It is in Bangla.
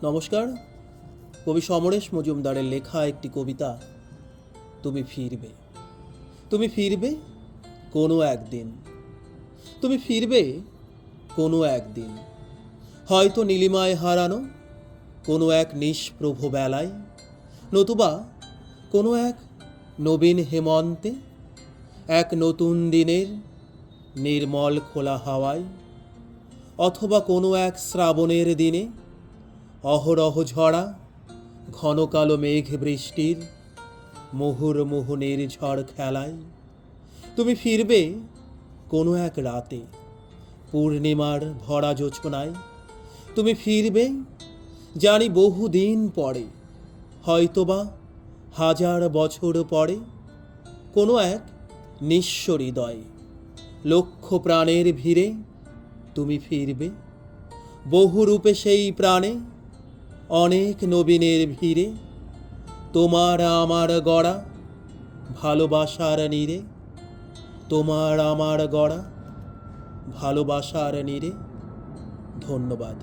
নমস্কার। কবি সমরেশ মজুমদারের লেখা একটি কবিতা, তুমি ফিরবে। তুমি ফিরবে কোনো একদিন, তুমি ফিরবে কোনো একদিন, হয়তো নীলিমায় হারানো কোনো এক নিষ্প্রভ বেলায়, নতুবা কোনো এক নবীন হেমন্তে, এক নতুন দিনের নির্মল খোলা হাওয়ায়, অথবা কোনো এক শ্রাবণের দিনে অহরহ ঝরা ঘন কালো মেঘ বৃষ্টির মুহুর্মুহুনের ঝড় খেলায়। তুমি ফিরবে কোনো এক রাতে পূর্ণিমার ভরা জোছনায়। তুমি ফিরবে জানি বহুদিন পরে, হয়তোবা হাজার বছর পরে, কোনো এক নিঃস্ব হৃদয় লক্ষ প্রাণের ভিড়ে। তুমি ফিরবে বহুরূপে সেই প্রাণে, অনেক নবীনের ভিড়ে, তোমার আমার গড়া ভালোবাসার নীড়ে, তোমার আমার গড়া ভালোবাসার নীড়ে। ধন্যবাদ।